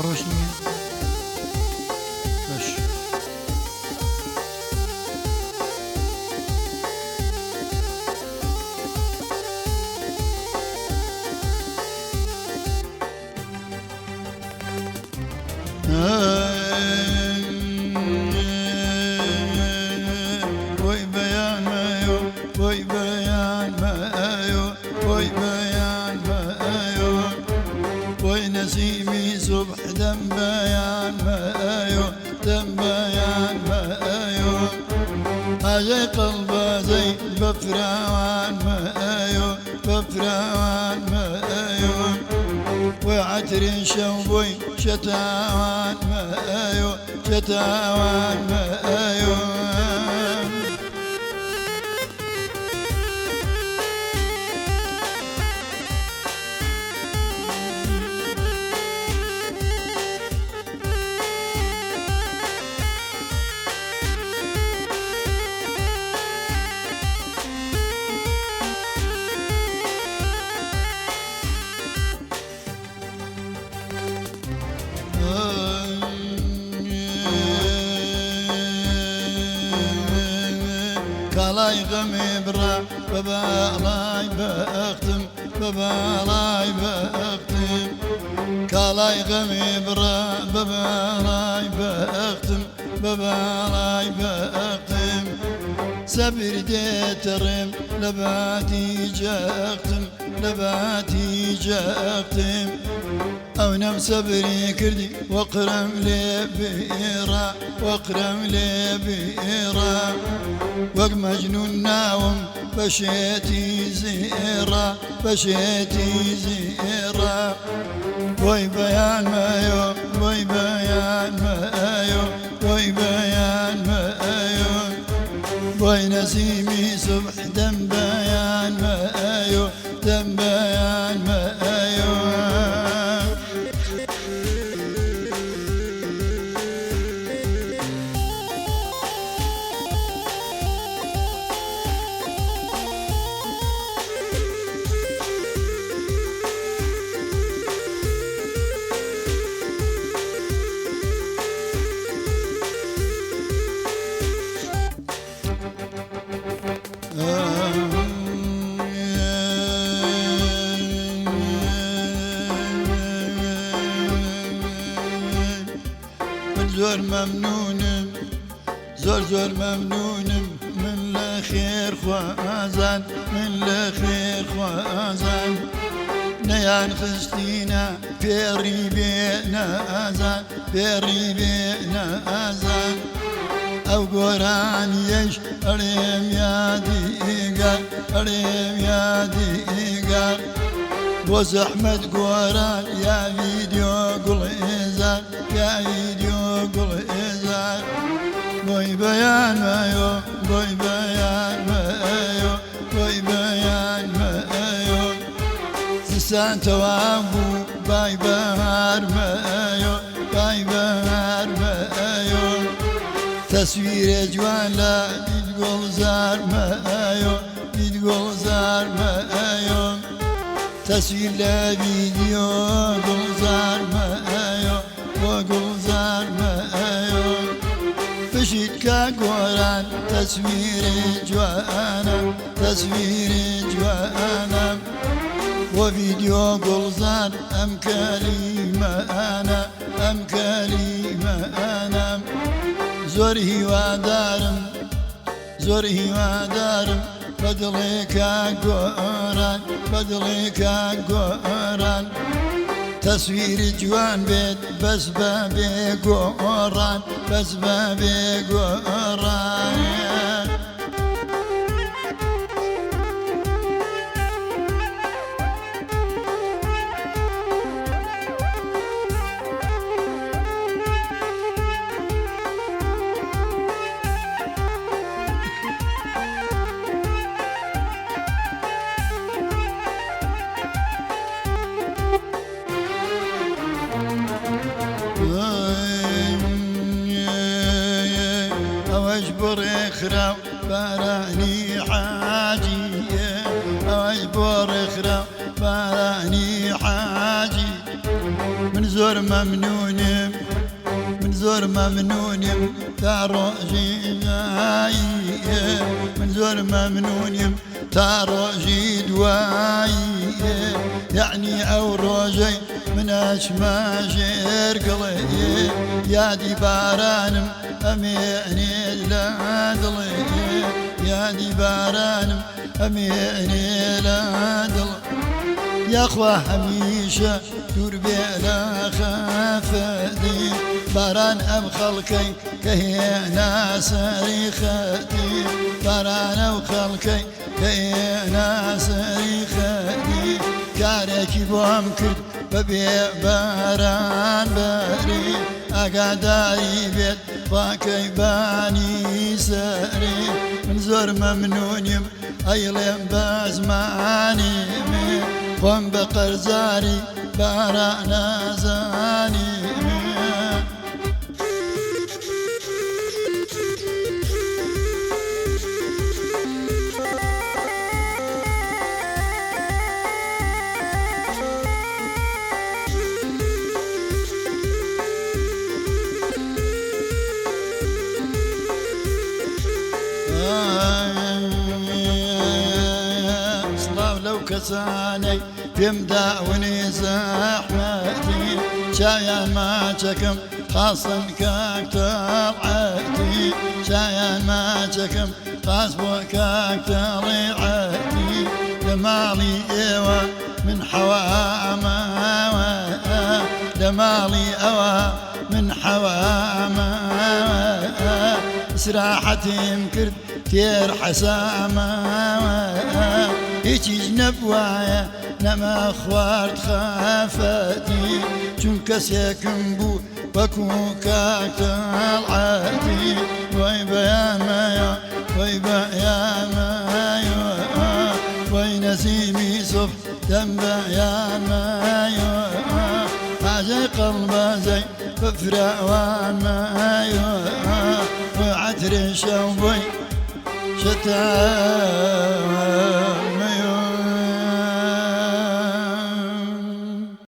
روشنية باش وي بيان مايو وي بيان مايو وي بيان مايو وي نسيمي صبح دم بيان مايو دم بيان مايو حاجة قلبه زي بفراوان مايو بفراوان مايو وعتر شوبي شتاوان مايو شتاوان مايو كلاي غمي برا بابا لاي بختم بابا لاي بختم كلاي غمي برا بابا لاي بختم بابا لاي بختم سبر ديترم لباتي جختم لباتي جختم او نم صبري كردي وقرم لي بيرا وقرم لي بيرا وق مجنون ناوم بشيتي زيرا بشيتي زيرا وي بيان مايو وي بيان مايو وي بيان مايو وي نسيمي صبح دم بيان مايو دم بيان مايو زور ممنونم زور زور ممنونم من الخير خوازان من الخير خوازان نيان خستينا بيري بينا ازان بيري بينا ازان او قران يش اريم يا ديقار اريم يا ديقار بوز احمد قران يا فيديو قل ازان يا فيديو قل ازان بوي بيان مايو بوي بيان مايو بوي بيان مايو زسان توابو باي بهار مايو باي بهار مايو تصوير جوان لا بتقول زار مايو بتقول زار مايو تصوير لا فيديو قل زار مايو وقل زار مايو فشيت كقران تصوير جوانا تصوير جوانا وفيديو قل زار ام كلمة انا ام كلمة انا زوره ودارم زوره ودارم بدلك قران بدلك قران تصوير جوان بيت بس بابي قران بس بابي قران واجبر اخرى براني حاجي واجبر اخرى براني حاجي من زور ممنون من زور ممنون تاروجي غاي من زور ممنون تاروجي دواي يعني او روجي من اشماجر قلي يا دي بارانم اميني لا دلي يا دي بارانم اميني لا دلي يا اخوة هميشة دور بلا خافدي باران ام خلقي كهينا سريختي باران ام خلقي كهينا سريختي كاريكي بوام كرد ببي باران باري اقاداري بيت باكي باني ساري من زور ممنونيم ايلم بازماني قم بقرزاري بارانا زاني كساني بيمداوني زحمتي شايا ما شكم خاصن كاك طلعتي شايا ما شكم خاص بوكاك طلعتي دمالي ايوا من حوامة دمالي اوا من حوامة سراحتي مكرت تير حسامة هيجي جنبوايا نما خوارد خافتي چونك سيكم بو بكوكا طلعتي ويبا يا مايا ويبا يا مايا وي نسيمي صف دنبا يا مايا حاجة قلبا زي بفرع ومايا وعتر شوبي شتا